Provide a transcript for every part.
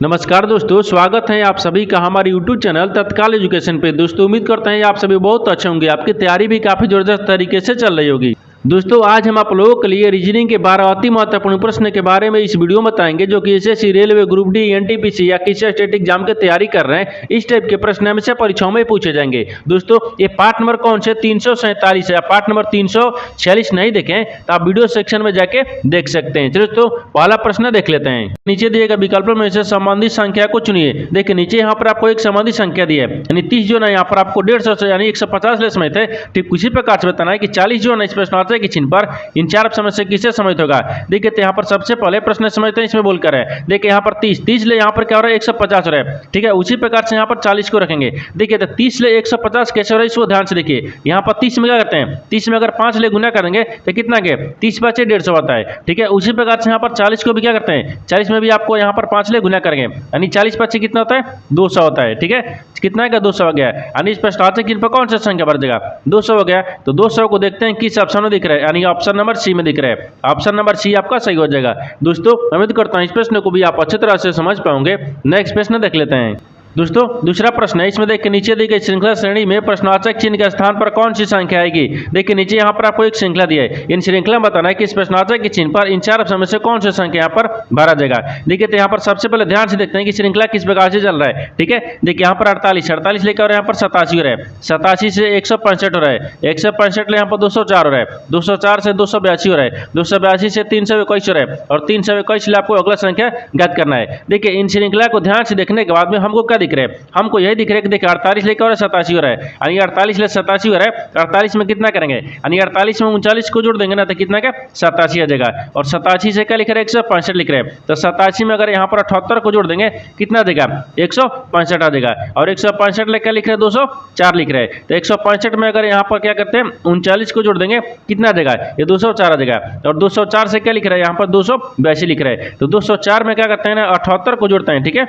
नमस्कार दोस्तों, स्वागत है आप सभी का हमारे YouTube चैनल तत्काल एजुकेशन पे। दोस्तों उम्मीद करते हैं आप सभी बहुत अच्छे होंगे, आपकी तैयारी भी काफ़ी ज़बरदस्त तरीके से चल रही होगी। दोस्तों आज हम आप लोगों के लिए रीजनिंग के 12 अति महत्वपूर्ण प्रश्न के बारे में इस वीडियो में बताएंगे, जो कि SSC, railway, group D, NTPC या किसी स्टेट एग्जाम की तैयारी कर रहे हैं। इस टाइप के प्रश्न हमेशा परीक्षाओं में पूछे जाएंगे। दोस्तों ये पार्ट नंबर कौन से 347 है, पार्ट नंबर 346 नहीं देखें तो आप वीडियो सेक्शन में जाके देख सकते हैं। दोस्तों पहला प्रश्न देख लेते हैं। नीचे दिए गए विकल्पों में से संबंधित संख्या को चुनिए। देखिए नीचे यहाँ पर आपको एक संबंधित संख्या दी है, यानी 30 जो ना यहाँ पर आपको 150 से यानी 150 ले समेत है। ठीक उसी प्रकार से बताना है कि 40 जो ना इस प्रश्न के चिन्ह पर इन चार ऑप्शन में से किसे समित होगा। देखिए तो यहाँ पर सबसे पहले प्रश्न समझते हैं, इसमें बोलकर है। देखिए यहाँ पर 30 ले यहाँ पर क्या हो रहा है 150 हो रहा है। ठीक है, उसी प्रकार से यहाँ पर 40 को रखेंगे। देखिए तो 30 ले 150 कैसे हो रहा है, इसको ध्यान से देखिए। यहाँ पर 30 में क्या करते हैं, 30 में अगर 5 ले गुना करेंगे तो कितना के 30 बचे 150 होता है। ठीक है, उसी प्रकार से यहाँ पर 40 को भी क्या करते हैं, 40 में भी आपको यहाँ पर 5 ले गुना करेंगे, यानी 40 बचे कितना होता है 200 होता है। ठीक है, कितना है 200 हो गया, यानी इस प्रश्न के कौन सा संख्या बढ़ जाएगा 200 हो गया। तो 200 को देखते हैं किस ऑप्शन में दिख रहा है, यानी ऑप्शन नंबर सी में दिख रहा है। ऑप्शन नंबर सी आपका सही हो जाएगा। दोस्तों उम्मीद करता हूं इस प्रश्न को भी आप अच्छी तरह से समझ पाओगे। नेक्स्ट प्रश्न देख लेते हैं। दोस्तों दूसरा प्रश्न है, इसमें देखिए नीचे दी गई श्रृंखला श्रेणी में प्रश्नवाचक चिन्ह के स्थान पर कौन सी संख्या आएगी। देखिए नीचे यहाँ पर आपको एक श्रृंखला दिया है, इन श्रृंखला में बताना है कि इस प्रश्नवाचक के चिन्ह पर इन चार ऑप्शन में से कौन सी संख्या यहाँ पर भरा जाएगा। देखिए तो यहाँ पर सबसे पहले ध्यान से देखते हैं कि श्रृंखला किस प्रकार से चल रहा है। ठीक है, देखिए यहाँ पर 48 लेकर और यहाँ पर 87 हो रहा है, 87 से 165 हो रहा है, 165 ले यहाँ पर 204 हो रहा है, 204 से 282 हो रहा है, 282 से 321 हो रहा है, और 321 ले आपको अगला संख्या ज्ञात करना है। देखिए इन श्रृंखला को ध्यान से देखने के बाद में हमको क्या दिख रहा है, हमको यही दिख रहा है कि देखिए 48 लेकर और 87 हो रहा है, यानी 48 ले 87 हो रहा है। 48 में कितना करेंगे, यानी 48 में 39 को जोड़ देंगे ना तो कितना का 87 आ जाएगा, और 87 से क्या लिख रहे हैं 165 लिख रहे हैं। तो 87 में अगर यहाँ पर 78 को जोड़ देंगे कितना देगा 165 आ जाएगा, और 165 ले क्या लिख रहे हैं 204 लिख रहे हैं। तो 165 में अगर यहाँ पर क्या करते हैं 39 को जोड़ देंगे कितना देगा, ये 204 आ जाएगा, और 204 से क्या लिख रहे हैं यहाँ पर 282 लिख रहे हैं। तो 204 में क्या करते हैं ना 78 को जोड़ते हैं। ठीक है,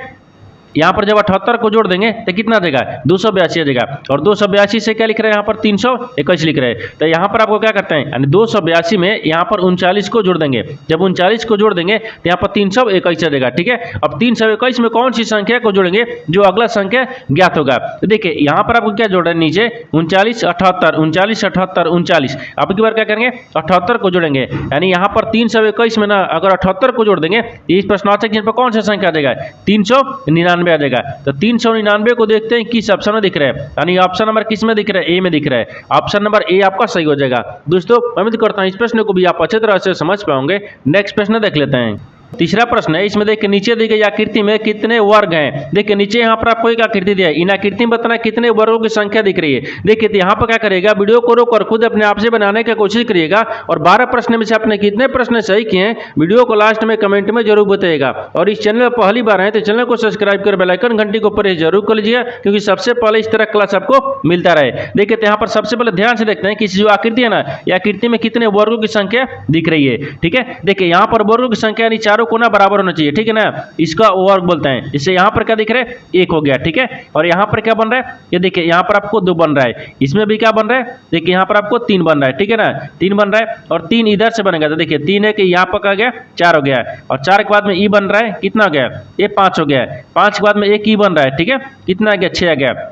यहाँ पर जब 78 को जोड़ देंगे तो कितना देगा 282 आ जाएगा, और 282 से क्या लिख रहे हैं यहाँ पर 321 लिख रहे हैं। तो यहाँ पर आपको क्या करते हैं, यानी 282 में यहाँ पर 39 को जोड़ देंगे, जब 39 को जोड़ देंगे तो यहाँ पर 321 आ जाएगा। ठीक है, अब 321 में कौन सी संख्या को जोड़ेंगे जो अगला संख्या ज्ञात होगा। तो देखिए यहाँ पर आपको क्या जोड़ रहे हैं नीचे 39 78 39 78 39, अब की बार क्या करेंगे 78 को जोड़ेंगे, यानी यहाँ पर 321 में ना अगर 78 को जोड़ देंगे इस प्रश्नवाचक चिन्ह पर कौन सा संख्या देगा 399 आ जाएगा। तो 399 को देखते हैं किस ऑप्शन में दिख रहा है, यानी ऑप्शन नंबर किस में दिख रहा है, ए में दिख रहा है। ऑप्शन नंबर ए आपका सही हो जाएगा। दोस्तों उम्मीद करता हूं इस प्रश्न को भी आप अच्छी तरह से समझ पाओगे। नेक्स्ट प्रश्न देख लेते हैं। तीसरा प्रश्न है, इसमें देखिए नीचे दी गई आकृति में कितने वर्ग हैं। देखिए नीचे यहाँ पर आपको एक आकृति दिया है, इन आकृति में बताना कितने वर्गों की संख्या दिख रही है। देखिए तो यहाँ पर क्या करेगा, वीडियो को रोक खुद अपने आप से बनाने की कोशिश करिएगा, और 12 प्रश्न में से आपने कितने प्रश्न सही किए हैं वीडियो को लास्ट में कमेंट में जरूर बताइएगा। और इस चैनल में पहली बार है तो चैनल को सब्सक्राइब कर बेल आइकन घंटी को प्रेस जरूर कर लीजिए, क्योंकि सबसे पहले इस तरह क्लास आपको मिलता रहे। देखिए तो यहाँ पर सबसे पहले ध्यान से देखते हैं कि जो आकृति है ना, ये आकृति में कितने वर्गों की संख्या दिख रही है। ठीक है, देखिए यहाँ पर वर्गों की संख्या यानी चारों कोना बराबर होना चाहिए। ठीक है ना, इसका वर्ग बोलते हैं। इससे यहाँ पर क्या दिख रहा है 1 हो गया। ठीक है, और यहाँ पर क्या बन रहा है, ये देखिए यहाँ पर आपको 2 बन रहा है, इसमें भी क्या बन रहा है देखिए यहाँ पर आपको 3 बन रहा है। ठीक है ना, 3 बन रहा है, और 3 इधर से बनेगा तो देखिए 3 है कि यहाँ पर क्या गया 4 हो गया, और 4 के बाद में ई बन रहा है कितना हो गया ये 5 हो गया, 5 के बाद में एक ई बन रहा है। ठीक है, कितना आ गया 6 आ गया।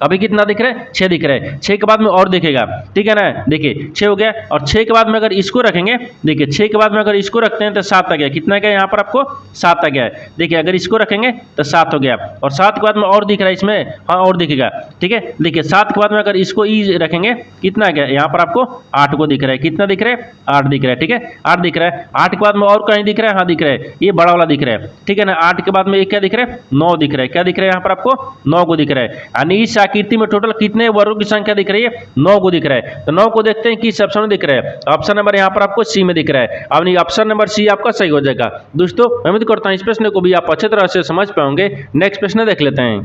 अभी कितना दिख रहा है 6 दिख रहा है, 6 के बाद में और दिखेगा। ठीक है ना, देखिए 6 हो गया, और 6 के बाद में अगर इसको रखेंगे, देखिए 6 के बाद में अगर इसको रखते हैं तो 7 आ गया, कितना गया यहाँ पर आपको 7 आ गया। देखिए अगर इसको रखेंगे तो 7 हो गया, और 7 के बाद में और दिख रहा है इसमें, हाँ और दिखेगा। ठीक है, देखिए 7 के बाद में अगर इसको ई रखेंगे कितना आ गया यहाँ पर आपको 8 को दिख रहा है, कितना दिख रहा है 8 दिख रहा है। ठीक है, 8 दिख रहा है, 8 के बाद में और कहीं दिख रहा है, हाँ दिख रहा है, ये बड़ा वाला दिख रहा है। ठीक है ना, 8 के बाद में एक क्या दिख रहा है 9 दिख रहा है, क्या दिख रहा है यहाँ पर आपको 9 को दिख रहा है, यानी इस आकृति में टोटल कितने वर्गों की संख्या दिख रही है 9 को दिख रहा है। तो 9 को देखते हैं किस ऑप्शन में दिख रहा है, ऑप्शन नंबर यहाँ पर आपको सी में दिख रहा है, अब ऑप्शन नंबर सी आपका सही हो जाएगा। दोस्तों उम्मीद करता हूँ इस प्रश्न को भी आप अच्छी तरह से समझ पाओगे। नेक्स्ट प्रश्न देख लेते हैं।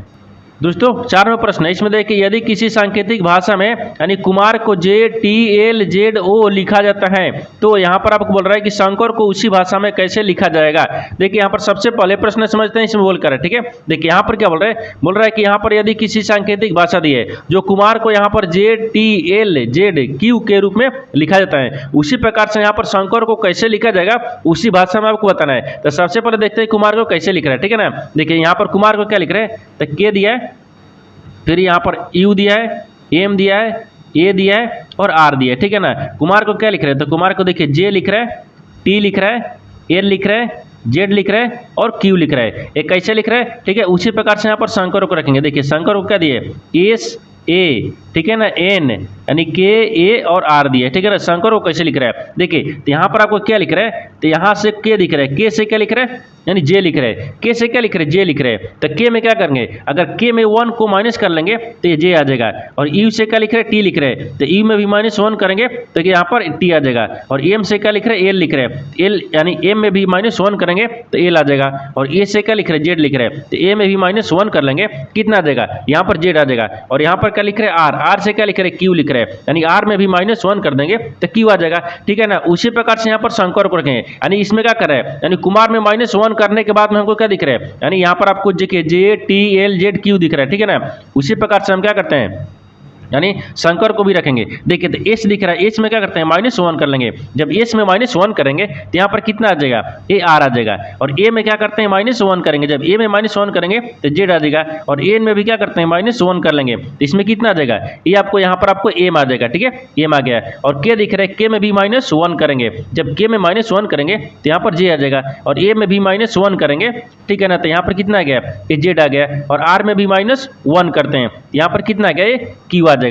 दोस्तों 4वां प्रश्न है, इसमें देखिए यदि किसी सांकेतिक भाषा में यानी कुमार को JTLZO लिखा जाता है तो यहाँ पर आपको बोल रहा है कि शंकर को उसी भाषा में कैसे लिखा जाएगा। देखिए यहाँ पर सबसे पहले प्रश्न समझते हैं, इसमें बोलकर है, ठीक है। देखिए यहाँ पर क्या बोल रहा है कि यहाँ पर यदि किसी सांकेतिक भाषा दी है जो कुमार को यहाँ पर JTLZQ के रूप में लिखा जाता है, उसी प्रकार से यहाँ पर शंकर को कैसे लिखा जाएगा उसी भाषा में आपको बताना है। तो सबसे पहले देखते हैं कुमार को कैसे लिख रहा है, ठीक है ना। देखिए यहाँ पर कुमार को क्या लिख रहे हैं, तो के दिया है, फिर यहाँ पर यू दिया है, एम दिया है, ए दिया है और आर दिया है, ठीक है ना। कुमार को क्या लिख रहे हैं, तो कुमार को देखिए जे लिख रहा है, टी लिख रहा है, एल लिख रहा है, जेड लिख रहा है और क्यू लिख रहा है। एक कैसे लिख रहा है, ठीक है। उसी प्रकार से यहाँ पर शंकर को रखेंगे। देखिए शंकर को क्या दिए, एस ए, ठीक है ना, एन यानी के ए और आर दिया है, ठीक है ना। शंकर को कैसे लिख रहा है, देखिए तो यहाँ पर आपको क्या लिख रहा है, तो यहाँ से के दिख रहा है, के से क्या लिख रहा है यानी जे लिख रहे हैं, के से क्या लिख रहे हैं जे लिख रहे हैं। तो के में क्या करेंगे, अगर के में 1 को माइनस कर लेंगे तो ये जे आ जाएगा। और यू से क्या लिख रहे हैं टी लिख रहे हैं, तो यू में भी -1 करेंगे तो यहाँ पर टी आ जाएगा। और एम से क्या लिख रहे हैं एल लिख रहे हैं, एल यानी एम में भी -1 करेंगे तो एल आ जाएगा। और ए से क्या लिख रहे हैं जेड लिख रहे हैं, तो ए में भी -1 कर लेंगे कितना आ जाएगा, यहाँ पर जेड आ जाएगा। और यहाँ पर क्या लिख रहे हैं आर, आर से क्या लिख रहे हैं क्यू लिख रहे हैं, यानी आर में भी -1 कर देंगे तो क्यू आ जाएगा, ठीक है ना। उसी प्रकार से यहाँ पर शंकर को रखेंगे, यानी इसमें क्या कर रहे हैं, यानी कुमार में -1 करने के बाद में हमको क्या दिख रहा है, यानी यहाँ पर आपको देखिए JTLZQ दिख रहा है, ठीक है ना। उसी प्रकार से हम क्या करते हैं, यानी शंकर को भी रखेंगे। देखिए तो एस दिख रहा है, एस में क्या करते हैं -1 कर लेंगे। जब एस में -1 करेंगे तो यहाँ पर कितना आ जाएगा, ए आर आ जाएगा। और ए में क्या करते हैं -1 करेंगे, जब ए में -1 करेंगे तो जेड आ जाएगा। और ए में भी क्या करते हैं -1 कर लेंगे तो इसमें कितना आ जाएगा, ये आपको यहाँ पर आपको एम आ जाएगा, ठीक है, एम आ गया। और के दिख रहा है, के में भी -1 करेंगे, जब के में -1 करेंगे तो यहाँ पर जे आ जाएगा। और ए में भी -1 करेंगे, ठीक है ना, तो यहाँ पर कितना आ गया, ये जेड आ गया। और आर में भी -1 करते हैं, यहाँ पर कितना आ गया, ये क्यू आ जाएगा।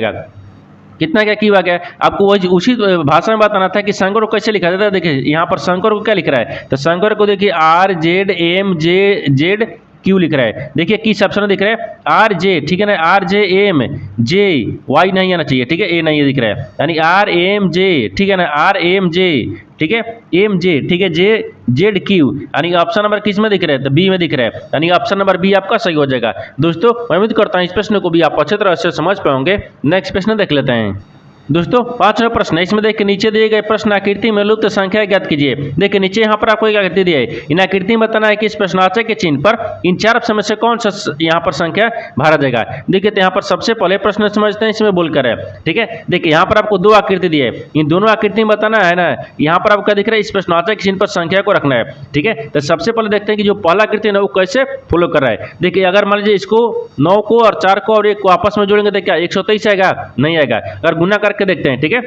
कितना क्या क्यू आ गया, आपको वही उसी भाषा में बताना था कि शंकर को कैसे लिखा जाता है। देखिए यहाँ पर शंकर को क्या लिख रहा है, तो शंकर को देखिए RZMJZ क्यू लिख रहा है। देखिए किस ऑप्शन दिख रहा है, आर जे, ठीक है ना, RJM, वाई नहीं आना चाहिए, ठीक है, ए नहीं दिख रहा है, यानी RMJ, ठीक है ना, RMJ, ठीक है, MJ, ठीक है, JZQ, यानी ऑप्शन नंबर किस में दिख रहा है, तो बी में दिख रहा है, यानी ऑप्शन नंबर बी आपका सही हो जाएगा। दोस्तों मैं उम्मीद करता हूँ इस प्रश्न को भी आप अच्छी तरह से समझ पाओगे। नेक्स्ट प्रश्न देख लेते हैं। दोस्तों 5वां प्रश्न है, इसमें देखिए नीचे दिए गए प्रश्न आकृति में लुप्त संख्या ज्ञात कीजिए। देखिए नीचे यहाँ पर आपको एक आकृति दी है, इन आकृति में बताना है कि इस प्रश्नार्थ के चिन्ह पर इन 4 ऑप्शन में से कौन सा यहाँ पर संख्या भरा जाएगा। देखिए तो यहाँ पर सबसे पहले प्रश्न समझते हैं, इसमें बोलकर है, ठीक है। देखिए यहाँ पर आपको 2 आकृति दी है, इन दोनों आकृति में बताना है ना, यहाँ पर आपका दिख रहा है इस प्रश्नार्थ के चिन्ह पर संख्या को रखना है, ठीक है। तो सबसे पहले देखते हैं कि जो पहला आकृति है वो कैसे फॉलो कर रहा है। देखिए अगर मान लीजिए इसको 9 को और 4 को और 1 को आपस में जोड़ेंगे तो क्या 123 आएगा, नहीं आएगा। अगर गुना करके देखते हैं, ठीक है,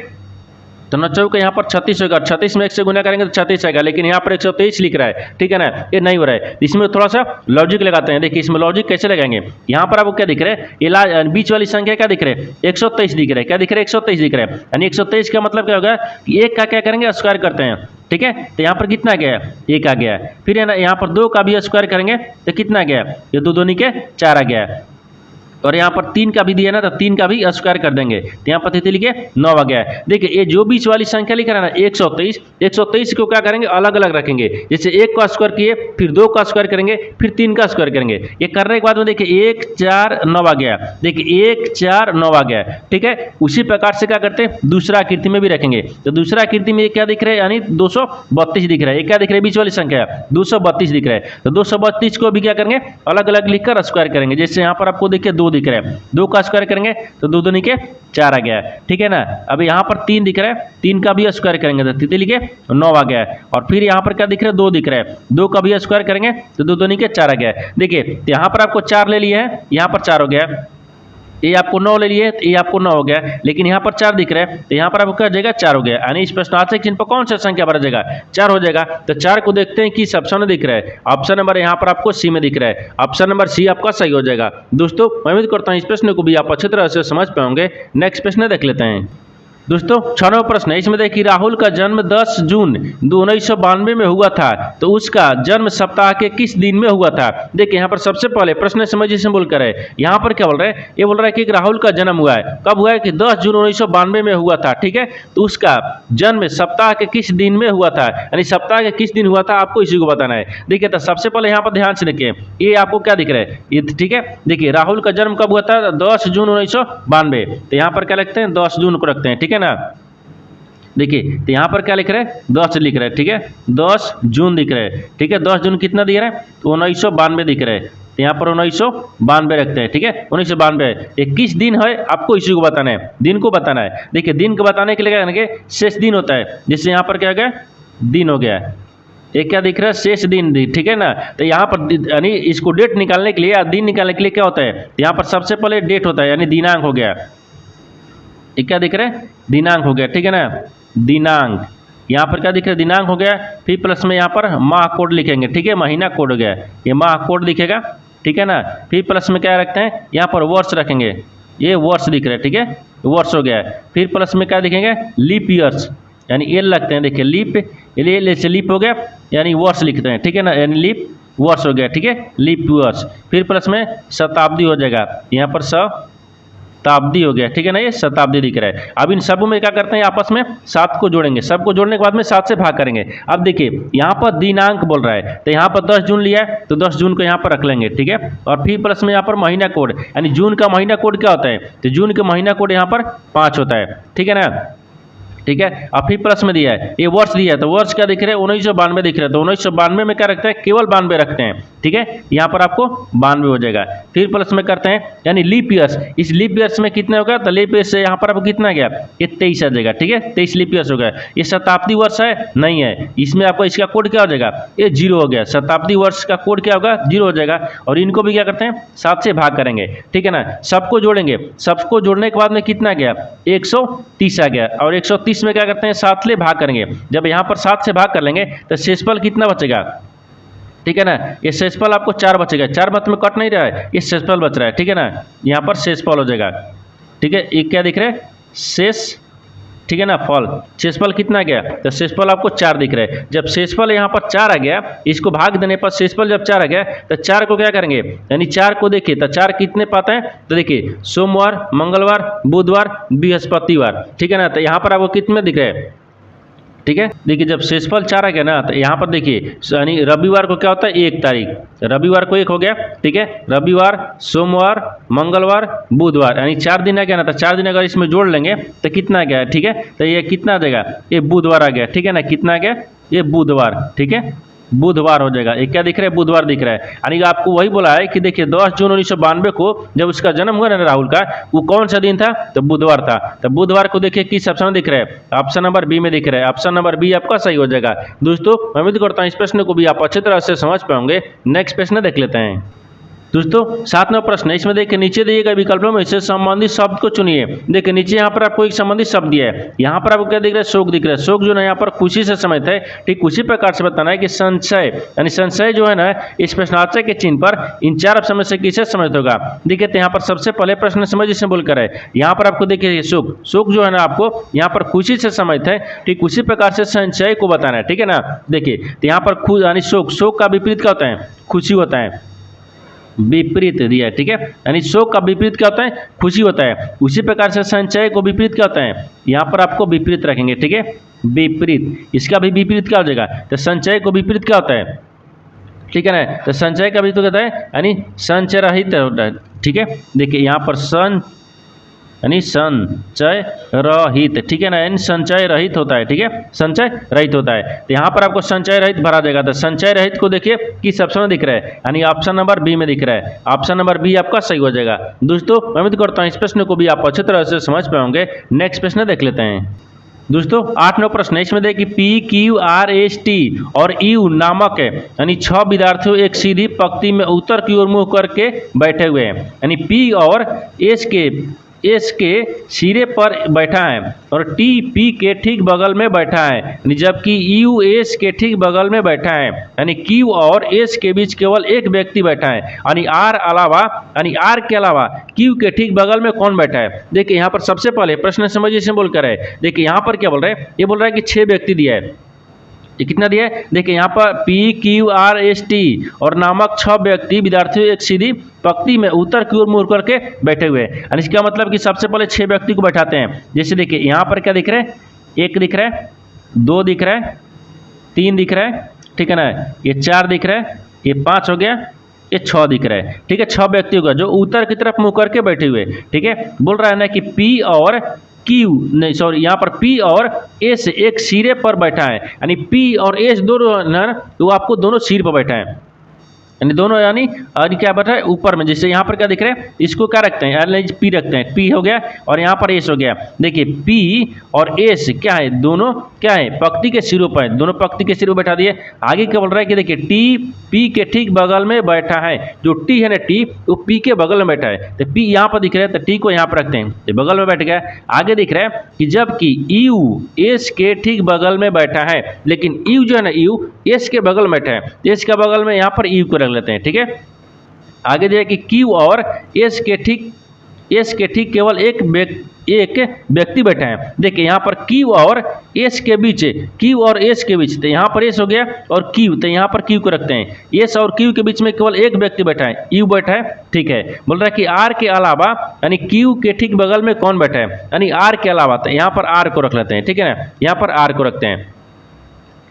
तो 9 चौके यहाँ पर 36 होगा, 36 में 1 से गुना करेंगे तो 36 आएगा, लेकिन यहाँ पर 123 लिख रहा है, ठीक है ना, ये नहीं हो रहा है। इसमें थोड़ा सा लॉजिक लगाते हैं। देखिए इसमें लॉजिक कैसे लगाएंगे, यहाँ पर आपको क्या दिख रहा है, ये बीच वाली संख्या क्या दिख रहा है, 123 दिख रहा है, क्या दिख रहा है 123 दिख रहा है, यानी 123 का मतलब क्या होगा कि 1 का क्या करेंगे स्क्वायर करते हैं, ठीक है। तो यहाँ पर कितना गया, 1 आ गया। फिर है ना यहाँ पर 2 का भी स्क्वायर करेंगे तो कितना गया, ये 2 दूनी के 4 आ गया। और यहाँ पर 3 का भी दिया ना, तो 3 का भी स्क्वायर कर देंगे तो यहाँ पर 3 लिखे 9 आ गया है। देखिए ये जो बीच वाली संख्या लिख रहा है ना 123 को क्या करेंगे अलग अलग रखेंगे। जैसे 1 का स्क्वायर किए, फिर 2 का स्क्वायर करेंगे, फिर 3 का स्क्वायर करेंगे। ये करने के बाद में देखिए 1 4 9 आ गया, देखिए 1 4 9 आ गया, ठीक है। उसी प्रकार से क्या करते हैं दूसरा आकृति में भी रखेंगे। तो दूसरा आकृति में क्या दिख रहा है, यानी 232 दिख रहा है। ये क्या दिख रहा है बीच वाली संख्या 232 दिख रहा है। तो 232 को भी क्या करेंगे अलग अलग लिखकर स्क्वायर करेंगे। जैसे यहाँ पर आपको देखिए 2 दिख रहा है, 2 का स्क्वायर करेंगे तो 2 दूनी के 4 आ गया, ठीक है ना। अब यहाँ पर 3 दिख रहा है, 3 का भी स्क्वायर करेंगे तो 3 लिखे 9 आ गया। और फिर यहाँ पर क्या दिख रहा है 2 दिख रहा है, 2 का भी स्क्वायर करेंगे तो 2 दूनी के 4 आ गया। देखिए यहाँ पर आपको 4 ले लिया है, यहाँ पर 4 हो गया। ये आपको 9 ले लिए तो ये आपको 9 हो गया, लेकिन यहाँ पर 4 दिख रहा है तो यहाँ पर आपको क्या हो जाएगा 4 हो गया। यानी इस प्रश्नार्थक चिन्ह पर कौन सा संख्या भरा जाएगा, 4 हो जाएगा। तो 4 को देखते हैं किस ऑप्शन में दिख रहा है। ऑप्शन नंबर यहाँ पर आपको सी में दिख रहा है, ऑप्शन नंबर सी आपका सही हो जाएगा। दोस्तों मैं उम्मीद करता हूँ इस प्रश्न को भी आप अच्छी तरह से समझ पाओगे। नेक्स्ट प्रश्न देख लेते हैं। दोस्तों 6वां प्रश्न है, इसमें देखिए राहुल का जन्म 10 जून 1992 में हुआ था, तो उसका जन्म सप्ताह के किस दिन में हुआ था। देखिए यहाँ पर सबसे पहले प्रश्न समझिए से बोलकर है, यहाँ पर क्या बोल रहा है, ये बोल रहा है कि राहुल का जन्म हुआ है, कब हुआ है कि 10 जून 1992 में हुआ था, ठीक है। तो उसका जन्म सप्ताह के किस दिन में हुआ था, यानी सप्ताह के किस दिन हुआ था आपको इसी को बताना है। देखिए तो सबसे पहले यहाँ पर ध्यान से देखिए, ये आपको क्या दिख रहा है, ये ठीक है। देखिए राहुल का जन्म कब हुआ था, 10 जून 1992, तो यहाँ पर क्या लिखते हैं, 10 जून को रखते हैं, ठीक है ना। देखिए तो यहाँ पर क्या लिख रहे हैं, 10 लिख रहे हैं, ठीक है, 10 जून दिख रहे हैं, ठीक है। 10 जून कितना दिख रहा है, तो 1992 दिख रहे हैं, तो यहाँ पर 1992 रखते हैं, ठीक है। 1992 ये किस दिन है आपको इसी को बताना है, दिन को बताना है। देखिए दिन को बताने के लिए क्या करेंगे, शेष दिन होता है, जैसे यहाँ पर क्या हो गया, दिन हो गया, एक क्या दिख रहा है, शेष दिन, ठीक है ना। तो यहाँ पर यानी इसको डेट निकालने के लिए या दिन निकालने के लिए क्या होता है, यहाँ पर सबसे पहले डेट होता है, यानी दिनांक हो गया, ये क्या दिख रहा है, दिनांक हो गया, ठीक है ना, दिनांक। यहाँ पर क्या दिख रहा है, दिनांक हो गया, फिर प्लस में यहाँ पर माह कोड लिखेंगे, ठीक है, महीना कोड हो गया, ये माह कोड दिखेगा, ठीक है ना। फिर प्लस में क्या रखते हैं, यहाँ पर वर्ष रखेंगे, ये वर्ष दिख रहा है, ठीक है, वर्ष हो गया। फिर प्लस में क्या दिखेंगे, लीप ईयर्स, यानी एल लगते हैं, देखिए लीप, एल से लीप हो गया, यानी वर्ष लिखते हैं, ठीक है ना, यानी लीप वर्ष हो गया, ठीक है, लीप वर्ष। फिर प्लस में शताब्दी हो जाएगा, यहाँ पर शताब्दी हो गया, ठीक है ना, ये शताब्दी दिख रहा है। अब इन सब में क्या करते हैं, आपस में 7 को जोड़ेंगे, सबको जोड़ने के बाद में 7 से भाग करेंगे। अब देखिए यहाँ पर दिनांक बोल रहा है, तो यहाँ पर 10 जून लिया है, तो 10 जून को यहाँ पर रख लेंगे, ठीक है। और फिर प्लस में यहाँ पर महीना कोड, यानी जून का महीना कोड क्या होता है, तो जून का महीना कोड यहाँ पर 5 होता है, ठीक है ना, ठीक है। अब फिर प्लस में दिया है, ये वर्ष दिया है, तो वर्ष क्या दिख रहा है, 1992 दिख रहा है, तो 1992 में क्या रखते हैं, केवल 92 रखते हैं, ठीक है, यहाँ पर आपको 92 हो जाएगा। फिर प्लस में करते हैं, यानी लीप ईयर्स, इस लीप ईयर्स में कितने होगा, तो लीप ईयर्स से यहाँ पर आपको कितना गया, ये 23 आ जाएगा, ठीक है, 23 लीप ईयर्स हो गया। ये शताब्दी वर्ष है, नहीं है, इसमें आपको इसका कोड क्या हो जाएगा, ये 0 हो गया, शताब्दी वर्ष का कोड क्या होगा, 0 हो जाएगा। और इनको भी क्या करते हैं, 7 से भाग करेंगे, ठीक है ना, सबको जोड़ेंगे, सबको जोड़ने के बाद में कितना गया, 130 आ गया। और 130 में क्या करते हैं, 7 ले भाग करेंगे, जब यहाँ पर 7 से भाग कर लेंगे तो शेषफल कितना बचेगा, ठीक है ना, ये शेषफल आपको 4 बचेगा, 4 मत में कट नहीं रहा है, ये शेषफल बच रहा है, ठीक है ना, यहाँ पर शेषफल हो जाएगा, ठीक है। ये क्या दिख रहा है, शेष, ठीक है ना, फल, शेषफल कितना गया, तो शेषफल आपको 4 दिख रहा है। जब शेषफल यहाँ पर 4 आ गया, इसको भाग देने पर शेषफल जब 4 आ गया, तो 4 को क्या करेंगे, यानी 4 को देखिए, तो 4 कितने पाते हैं, तो देखिए सोमवार, मंगलवार, बुधवार, बृहस्पतिवार, ठीक है ना। तो यहाँ पर आपको कितने दिख रहे हैं, ठीक है। देखिए जब शेषफल 4 आ गया ना, तो यहाँ पर देखिए यानी रविवार को क्या होता है, 1 तारीख, रविवार को 1 हो गया, ठीक है, रविवार, सोमवार, मंगलवार, बुधवार, यानी 4 दिन आ गया ना, तो 4 दिन अगर इसमें जोड़ लेंगे तो कितना आ गया, ठीक है, तो ये कितना आ जाएगा, ये बुधवार आ गया, ठीक है ना, कितना आ गया, ये बुधवार, ठीक है, बुधवार हो जाएगा। ये क्या दिख रहा है, बुधवार दिख रहा है। यानी आपको वही बोला है कि देखिए 10 जून 1992 को जब उसका जन्म हुआ ना राहुल का, वो कौन सा दिन था, तो बुधवार था। तो बुधवार को देखिए किस ऑप्शन में दिख रहा है, ऑप्शन नंबर बी में दिख रहा है, ऑप्शन नंबर बी आपका सही हो जाएगा। दोस्तों मैं उम्मीद करता हूँ इस प्रश्न को भी आप अच्छी तरह से समझ पाओगे। नेक्स्ट प्रश्न देख लेते हैं। दोस्तों 7वां प्रश्न है, इसमें देखिए नीचे दिए गए विकल्पों में से संबंधित शब्द को चुनिए। देखिए नीचे यहाँ पर आपको एक संबंधित शब्द दिया है, यहाँ पर आपको क्या दिख रहा है, शोक दिख रहा है। शोक जो है यहाँ पर खुशी से समझते हैं, ठीक उसी प्रकार से बताना है कि संशय, यानी संशय जो है ना, इस प्रश्नार्थक के चिन्ह पर इन 4 ऑप्शन में से किसे समझ होगा। देखिए तो यहाँ पर सबसे पहले प्रश्न समझ जिसमें बोलकर है, यहाँ पर आपको देखिए शोक, शोक जो है ना आपको यहाँ पर खुशी से समझते हैं, ठीक उसी प्रकार से संशय को बताना है, ठीक है ना। देखिए तो यहाँ पर यानी शोक, शोक का विपरीत क्या होता है, खुशी होता है, विपरीत दिया है, ठीक है, यानी शोक का विपरीत क्या होता है, खुशी होता है। उसी प्रकार से संचय को विपरीत क्या होता है, यहाँ पर आपको विपरीत रखेंगे, ठीक है, विपरीत, इसका भी विपरीत क्या हो जाएगा, तो संचय को विपरीत क्या होता है, ठीक है ना, तो संचय का भी तो कहता है यानी संचय रहित होता है, ठीक है। देखिए यहाँ पर यानी संचय रहित, ठीक है ना, यानी संचय रहित होता है, ठीक है, संचय रहित होता है। तो यहाँ पर आपको संचय रहित भरा जाएगा। तो संचय रहित को देखिए किस ऑप्शन में दिख रहा है, यानी ऑप्शन नंबर बी में दिख रहा है, ऑप्शन नंबर बी आपका सही हो जाएगा। दोस्तों मैं उम्मीद करता हूँ इस प्रश्न को भी आप अच्छी तरह से समझ पाओगे। नेक्स्ट प्रश्न देख लेते हैं। दोस्तों 8वां प्रश्न है, इसमें देखिए PQRST और U नामक है यानी 6 विद्यार्थियों एक सीधी पंक्ति में उत्तर की ओर मुंह करके बैठे हुए हैं, यानी P और S के एस के सिरे पर बैठा है और टी पी के ठीक बगल में बैठा है, जबकि यू एस के ठीक बगल में बैठा है, यानी क्यू और एस के बीच केवल एक व्यक्ति बैठा है, यानी आर के अलावा क्यू के ठीक बगल में कौन बैठा है। देखिए यहाँ पर सबसे पहले प्रश्न समझिए से बोलकर है। देखिए यहाँ पर क्या बोल रहे हैं, ये बोल रहा है कि 6 व्यक्ति दिया है। ये कितना दिया है, देखिए यहाँ पर P Q R S T और नामक 6 व्यक्ति विद्यार्थियों एक सीधी पंक्ति में उत्तर की ओर मुड़ करके बैठे हुए हैं। यानी इसका मतलब कि सबसे पहले 6 व्यक्ति को बैठाते हैं। जैसे देखिए यहाँ पर क्या दिख रहा है, 1 दिख रहा है, 2 दिख रहा है, 3 दिख रहा है, ठीक है ना, ये 4 दिख रहा है, ये 5 हो गया, ये 6 दिख रहा है, ठीक है। 6 व्यक्तियों का जो उत्तर की तरफ मुँह करके बैठे हुए, ठीक है। बोल रहा है ना कि पी और क्यू नहीं सॉरी यहाँ पर पी और एस एक सिरे पर बैठा है, यानी पी और एस दोनों ना तो आपको दोनों सिर पर बैठा है, यानी दोनों यानी क्या बैठा है ऊपर में। जैसे यहाँ पर क्या दिख रहा है, इसको क्या रखते हैं यानी पी रखते हैं, पी हो गया और यहाँ पर एस हो गया। देखिए पी और एस क्या है, दोनों क्या है पंक्ति के सिरों पर है, दोनों पंक्ति के सिरों बैठा दिए। आगे क्या बोल रहा है कि देखिए टी पी के ठीक बगल में बैठा है, जो टी है ना टी वो पी के बगल में बैठा है, तो पी यहाँ पर दिख रहा है तो टी को यहाँ पर रखते हैं, तो बगल में बैठ गया। आगे दिख रहा है कि जबकि यू एस के ठीक बगल में बैठा है, लेकिन यू जो है ना यू एस के बगल में बैठा है, एस के बगल में यहाँ पर यू को रख लेते हैं, ठीक है। आगे देखिए कि क्यू और एस के ठीक केवल एक व्यक्ति बैठा है। देखिए यहाँ पर क्यू और एस के बीच, क्यू और एस के बीच, तो यहाँ पर एस हो गया और क्यू, तो यहाँ पर क्यू को रखते हैं। एस और क्यू के बीच में केवल एक व्यक्ति बैठा है, यू बैठा है, ठीक है। बोल रहा है कि आर के अलावा यानी क्यू के ठीक बगल में कौन बैठा है, यानी आर के अलावा, तो यहाँ पर आर को रख लेते हैं, ठीक है ना, यहाँ पर आर को रखते हैं,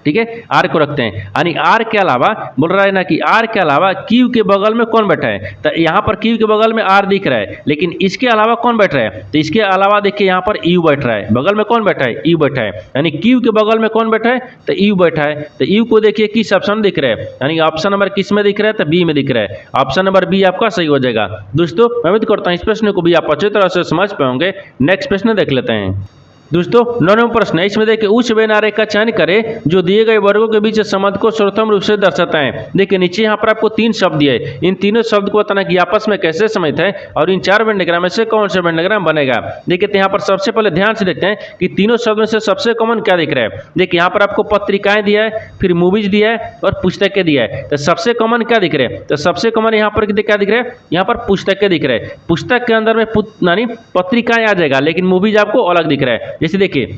ठीक है, आर को रखते हैं। यानी आर के अलावा बोल रहा है ना कि आर के अलावा क्यू के बगल में कौन बैठा है, तो यहाँ पर क्यू के बगल में आर दिख रहा है, लेकिन इसके अलावा कौन बैठ रहा है, तो इसके अलावा देखिए यहाँ पर यू बैठ रहा है, बगल में कौन बैठा है, यू बैठा है, यानी क्यू के बगल में कौन बैठा है, तो यू बैठा है। तो यू को देखिए किस ऑप्शन दिख रहा है, यानी ऑप्शन नंबर किस में दिख रहा है, तो बी में दिख रहा है। ऑप्शन नंबर बी आपका सही हो जाएगा। दोस्तों मैं उम्मीद करता हूँ इस प्रश्न को भी आप अच्छी तरह से समझ पाओगे। नेक्स्ट प्रश्न देख लेते हैं। दोस्तों 9वां प्रश्न है, इसमें देखिए उच्च व्यय नारे का चयन करें जो दिए गए वर्गों के बीच संबंध को सर्वोत्तम रूप से दर्शाता है। देखिए नीचे यहाँ पर आपको 3 शब्द दिए, इन तीनों शब्द को बताना कि आपस में कैसे संबंधित है और इन 4 वेन डायग्राम में से कौन सा वेन डायग्राम बनेगा। देखिए तो यहाँ पर सबसे पहले ध्यान से देखते हैं कि तीनों शब्द में से सबसे कॉमन क्या दिख रहा है। देखिए यहाँ पर आपको पत्रिकाएं दिया है, फिर मूवीज दिया है और पुस्तकें दिया है, तो सबसे कॉमन क्या दिख रहा है, तो सबसे कॉमन यहाँ पर क्या दिख रहा है, यहाँ पर पुस्तकें दिख रहा है। पुस्तक के अंदर में यानी पत्रिकाएं आ जाएगा, लेकिन मूवीज आपको अलग दिख रहा है। जैसे देखिए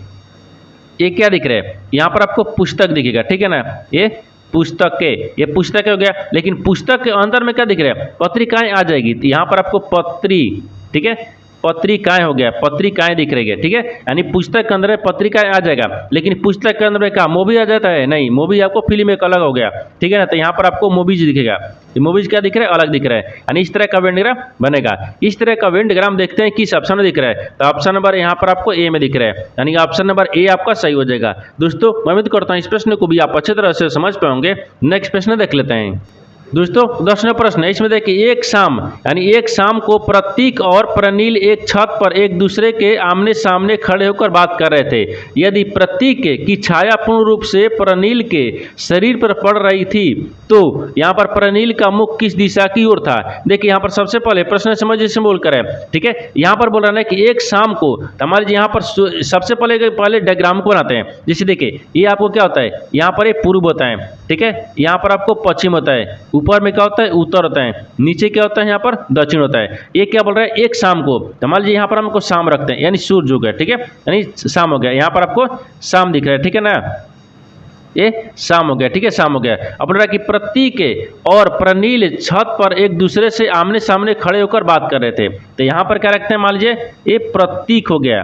ये क्या दिख रहा है, यहाँ पर आपको पुस्तक दिखेगा, ठीक है ना, ये पुस्तक हो गया, लेकिन पुस्तक के अंदर में क्या दिख रहा है, पत्रिकाएं आ जाएगी, तो यहाँ पर आपको ठीक है, पत्रिकाएं हो गया, पत्रिकाएं दिख रही है, ठीक है, यानी पुस्तक के अंदर पत्रिकाएं आ जाएगा, लेकिन पुस्तक के अंदर में क्या मूवी आ जाता है, नहीं, मूवी आपको फिल्म एक अलग हो गया, ठीक है ना। तो यहाँ पर आपको मूवीज दिखेगा, मूवीज क्या दिख रहा है, अलग दिख रहा है, यानी इस तरह का वेन डायग्राम बनेगा। इस तरह का वेन डायग्राम देखते हैं किस ऑप्शन में दिख रहा है, तो ऑप्शन नंबर यहाँ पर आपको ए में दिख रहा है, यानी ऑप्शन नंबर ए आपका सही हो जाएगा। दोस्तों मैं उम्मीद करता हूँ इस प्रश्न को भी आप अच्छी तरह से समझ पाओगे। नेक्स्ट प्रश्न देख लेते हैं। दोस्तों 10वां प्रश्न है, इसमें देखिए एक शाम यानी एक शाम को प्रतीक और प्रनील एक छत पर एक दूसरे के आमने सामने खड़े होकर बात कर रहे थे। यदि प्रतीक की छाया पूर्ण रूप से प्रनील के शरीर पर पड़ रही थी तो यहाँ पर प्रनील का मुख किस दिशा की ओर था। देखिए यहाँ पर सबसे पहले प्रश्न समझिए से बोलकर है, ठीक है। यहाँ पर बोल रहा है कि एक शाम को, हमारे यहाँ पर सबसे पहले डायग्राम को बनाते हैं। जैसे देखिए ये आपको क्या होता है, यहाँ पर एक पूर्व होता है, ठीक है, यहाँ पर आपको पश्चिम होता है, ऊपर में क्या होता है उत्तर होता है, नीचे क्या होता है यहाँ पर दक्षिण होता है। ये क्या बोल रहा है, एक शाम को, मान लीजिए यहाँ पर हमको शाम रखते हैं, यानी सूर्य हो गया, ठीक है, यानी शाम हो गया, यहाँ पर आपको शाम दिख रहा है, ठीक है ना, ये शाम हो गया, ठीक है, शाम हो गया। अब बोल रहा है कि प्रतीक और प्रनील छत पर एक दूसरे से आमने सामने खड़े होकर बात कर रहे थे। तो यहाँ पर क्या रखते हैं, मान लीजिए ये प्रतीक हो गया,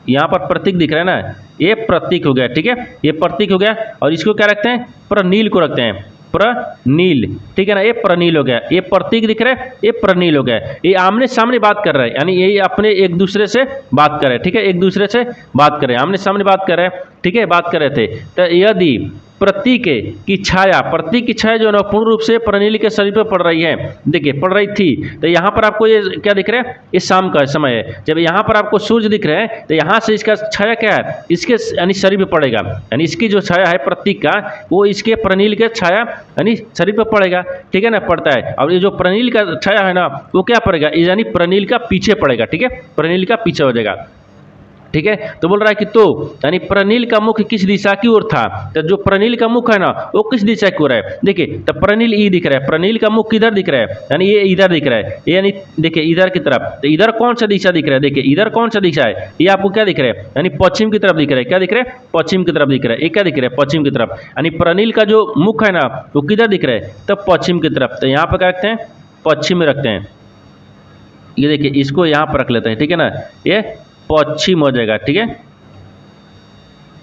यहाँ पर प्रतीक दिख रहा है ना, ये प्रतीक हो गया, ठीक है, ये प्रतीक हो गया, और इसको क्या रखते हैं, प्रनील को रखते हैं, प्रनील, ठीक है ना, ये प्रनील हो गया, ये प्रतीक दिख रहा है, ये प्रनील हो गया। ये आमने सामने बात कर रहा है, यानी ये अपने एक दूसरे से बात कर रहे हैं, ठीक है, एक दूसरे से बात कर रहे हैं, आमने सामने बात कर रहे हैं, ठीक है, बात कर रहे थे। तो यदि प्रतीक की छाया जो है ना पूर्ण रूप से प्रणाली के शरीर पर पड़ रही है, देखिए पड़ रही थी, तो यहाँ पर आपको ये क्या दिख रहा है, ये शाम का समय है। जब यहाँ पर आपको सूर्य दिख रहा है तो यहाँ से इसका छाया क्या है, इसके यानी शरीर पर पड़ेगा, यानी इसकी जो छाया है प्रतीक का वो इसके प्रणाली के छाया यानी शरीर पर पड़ेगा, ठीक है ना, पड़ता है। और ये जो प्रणाली का छाया है ना वो क्या पड़ेगा, यानी प्रणाली का पीछे पड़ेगा, ठीक है, प्रणाली का पीछे हो जाएगा, ठीक है। तो बोल रहा है कि तो यानी प्रणाली का मुख किस दिशा की ओर था, तो जो प्रणाली का मुख है ना वो किस दिशा की ओर है, देखिए तो प्रणाली ई दिख रहा है, प्रणाली का मुख किधर दिख रहा है, यानी ये इधर दिख रहा है, यानी देखिए इधर की तरफ। तो इधर कौन सा दिशा दिख रहा है, देखिए इधर कौन सा दिशा है, ये आपको क्या दिख रहा है, यानी पश्चिम की तरफ दिख रहा है, क्या दिख रहा है, पश्चिम की तरफ दिख रहा है, ये क्या दिख रहा है, पश्चिम की तरफ, यानी प्रणाली का जो मुख है ना वो किधर दिख रहा है, तो पश्चिम की तरफ। तो यहाँ पर क्या रखते हैं, पश्चिम में रखते हैं, ये देखिए इसको यहाँ पर रख लेते हैं, ठीक है ना, ये पश्चिम हो जाएगा, ठीक है,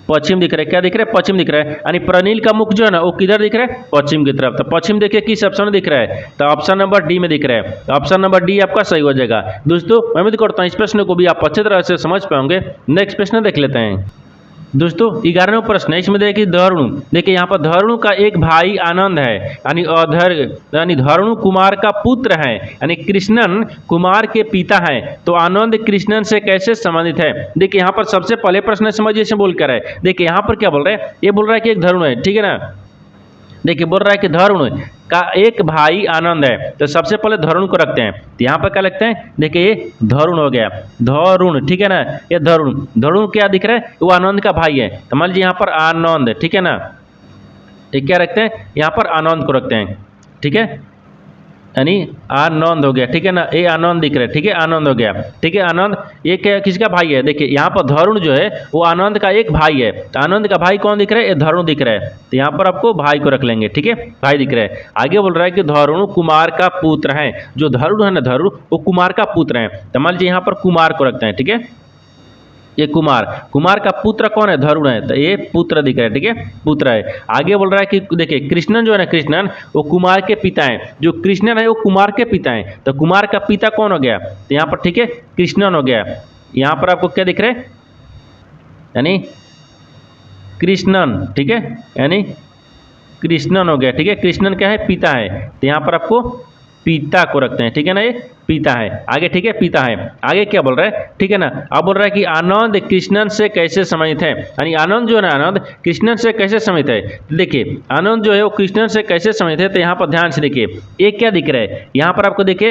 पश्चिम दिख रहा है, क्या दिख रहा है, पश्चिम दिख रहा है, यानी प्रणाली का मुख जो है ना वो किधर दिख रहा है, पश्चिम की तरफ। तो पश्चिम देखिए किस ऑप्शन में दिख रहा है, तो ऑप्शन नंबर डी में दिख रहा है, ऑप्शन नंबर डी आपका सही हो जाएगा। दोस्तों मैं उम्मीद करता हूँ इस प्रश्न को भी आप अच्छे तरह से समझ पाओगे। नेक्स्ट प्रश्न देख लेते हैं। दोस्तों 11वां प्रश्न है, इसमें देखिए धरणु, देखिए यहाँ पर धरणु का एक भाई आनंद है, यानी धरणु कुमार का पुत्र है, यानी कृष्णन कुमार के पिता हैं, तो आनंद कृष्णन से कैसे संबंधित है। देखिए यहाँ पर सबसे पहले प्रश्न समझिए से बोलकर है, देखिए यहाँ पर क्या बोल रहे हैं, ये बोल रहा है कि एक धरणु है, ठीक है ना, देखिए बोल रहा है कि धरणु का एक भाई आनंद है, तो सबसे पहले धरुण को रखते हैं, तो यहाँ पर क्या लगते हैं, देखिए ये धरुण हो गया, धरुण, ठीक है ना, ये धरुण क्या दिख रहा है, वो आनंद का भाई है, तो मान लीजिए यहाँ पर आनंद, ठीक है ना, ये क्या रखते हैं, यहाँ पर आनंद को रखते हैं, ठीक है, यानी आनंद हो गया, ठीक है ना, ये आनंद दिख रहा है, ठीक है, आनंद हो गया, ठीक है, आनंद ये क्या किसका भाई है, देखिए यहाँ पर धरुण जो है वो आनंद का एक भाई है, तो आनंद का भाई कौन दिख रहा है, ये धरुण दिख रहा है, तो यहाँ पर आपको भाई को रख लेंगे, ठीक है, भाई दिख रहा है। आगे बोल रहा है कि धरुण कुमार का पुत्र है, जो धरुण है ना, धरुण वो कुमार का पुत्र है, तो मान लीजिए यहाँ पर कुमार को रखते हैं, ठीक है, ये कुमार का पुत्र कौन है, धरुण है, तो ये पुत्र दिख रहा है, ठीक है, पुत्र है। आगे बोल रहा है कि देखिए कृष्णन जो है ना, कृष्णन वो कुमार के पिता हैं, जो कृष्णन है वो कुमार के पिता हैं, तो कुमार का पिता कौन हो गया, तो यहाँ पर ठीक है कृष्णन हो गया, यहाँ पर आपको क्या दिख रहा है, यानी कृष्णन, ठीक है, यानी कृष्णन हो गया, ठीक है, कृष्णन क्या है, पिता है, तो यहाँ पर आपको पिता को रखते हैं, ठीक है ना, ये पिता है, आगे ठीक है, पिता है। आगे क्या बोल रहा है, ठीक है ना, अब बोल रहा है कि आनंद कृष्णन से कैसे संबंधित है, यानी आनंद जो है ना, आनंद कृष्णन से कैसे संबंधित है। देखिए आनंद जो है वो कृष्णन से कैसे संबंधित है, तो यहाँ पर ध्यान से देखिए एक क्या दिख रहा है, यहाँ पर आपको देखिए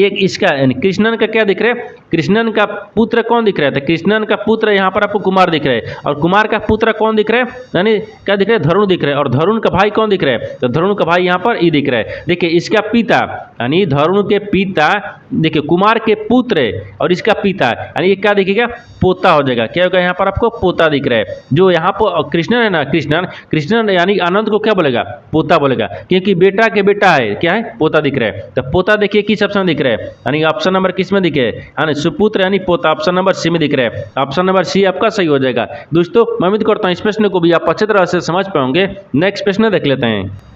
एक इसका यानी कृष्णन का क्या दिख रहा है, कृष्णन का पुत्र कौन दिख रहा है, तो कृष्णन का पुत्र यहाँ पर आपको कुमार दिख रहा है, और कुमार का पुत्र कौन दिख रहा है, यानी क्या दिख रहा है, धरुण दिख रहा है, और धरुण का भाई कौन दिख रहा है, तो धरुण का भाई यहाँ पर ई दिख रहा है। देखिए इसका पिता यानी धरुण के पिता, देखिए कुमार के पुत्र और इसका पिता, यानी ये क्या दिखेगा, पोता हो जाएगा, क्या होगा, यहाँ पर आपको पोता दिख रहा है। जो यहाँ पर कृष्णन है ना, कृष्णन यानी आनंद को क्या बोलेगा, पोता बोलेगा, क्योंकि बेटा के बेटा है, क्या है, पोता दिख रहा है। तो पोता देखिए किस ऑप्शन दिख रहा है, यानी ऑप्शन नंबर किस में दिखे, यानी सुपुत्र यानी पोता, ऑप्शन नंबर सी में दिख रहा है, ऑप्शन नंबर सी आपका सही हो जाएगा। दोस्तों मैं उम्मीद करता हूँ इस प्रश्न को भी आप अच्छी तरह से समझ पाओगे। नेक्स्ट प्रश्न देख लेते हैं।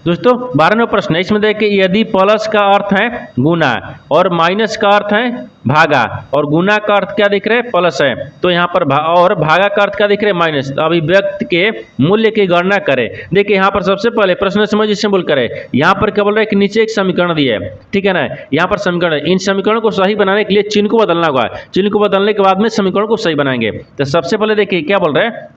दोस्तों 12वां प्रश्न है, इसमें देखिए यदि प्लस का अर्थ है गुना और माइनस का अर्थ है भागा, और गुना का अर्थ क्या दिख रहा है, प्लस है, तो यहाँ पर और भागा का अर्थ क्या दिख रहा है, माइनस। तो अभिव्यक्त के मूल्य की गणना करें। देखिए यहाँ पर सबसे पहले प्रश्न समझ इससे बोल करें, यहाँ पर क्या बोल रहा है कि नीचे एक समीकरण दिया है, ठीक है ना, यहाँ पर समीकरण, इन समीकरणों को सही बनाने के लिए चिन्ह को बदलना होगा, चिन्ह को बदलने के बाद में समीकरण को सही बनाएंगे। तो सबसे पहले देखिए क्या बोल रहे हैं,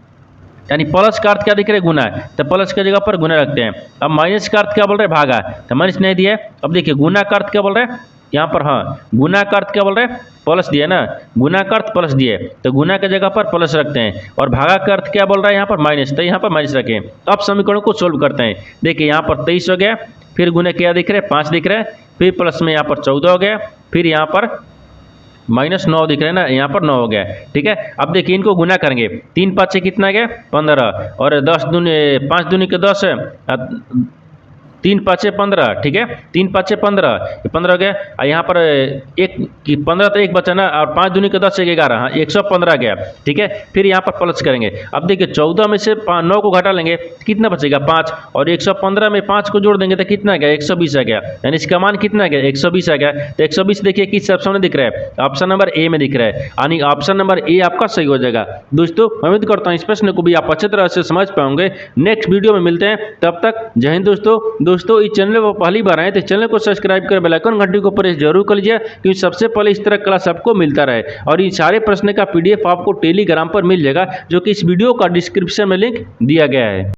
यानी प्लस का अर्थ क्या दिख रहा है, गुना है, तो प्लस की जगह पर गुना रखते हैं। अब माइनस का अर्थ क्या बोल रहे हैं, भागा, तो माइनस नहीं दिया है। अब देखिए गुना का अर्थ क्या बोल रहे हैं, यहाँ पर हाँ गुना का अर्थ क्या बोल रहे हैं, प्लस दिया ना, गुना का अर्थ प्लस दिए, तो गुना की जगह पर प्लस रखते हैं। और भागा का अर्थ क्या बोल रहा है, यहाँ पर माइनस, तो यहाँ पर माइनस रखें। अब समीकरणों को सोल्व करते हैं। देखिए यहाँ पर 23 हो गया, फिर गुना क्या दिख रहा है, 5 दिख रहा है, फिर प्लस में यहाँ पर 14 हो गया, फिर यहाँ पर -9 दिख रहा है ना, यहाँ पर 9 हो गया, ठीक है। अब देखिए इनको गुना करेंगे, 3 5 से कितना गया 15, और 5 दूनी के 10, 3 5 15, ठीक है, 3 5 15, 15 हो गया। और यहाँ पर एक 15 तो एक बचा ना, और 5 दूनी का 10 एक 11, हाँ 115 गया, ठीक है। फिर यहाँ पर प्लस करेंगे। अब देखिए 14 में से 9 को घटा लेंगे, कितना बचेगा 5, और 115 में 5 को जोड़ देंगे तो कितना गया 120 आ गया, यानी इसका मान कितना गया 120 आ गया। तो 120 देखिए किस ऑप्शन में दिख रहा है, ऑप्शन नंबर ए में दिख रहा है, यानी ऑप्शन नंबर ए आपका सही हो जाएगा। दोस्तों मैं उम्मीद करता हूँ इस प्रश्न को भी आप अच्छी तरह से समझ पाओगे। नेक्स्ट वीडियो में मिलते हैं, तब तक जय हिंद दोस्तों इस चैनल पर पहली बार आए तो चैनल को सब्सक्राइब कर बेल आइकन घंटी को प्रेस जरूर कर लीजिए, क्योंकि सबसे पहले इस तरह क्लास आपको मिलता रहे। और ये सारे प्रश्न का PDF आपको टेलीग्राम पर मिल जाएगा, जो कि इस वीडियो का डिस्क्रिप्शन में लिंक दिया गया है।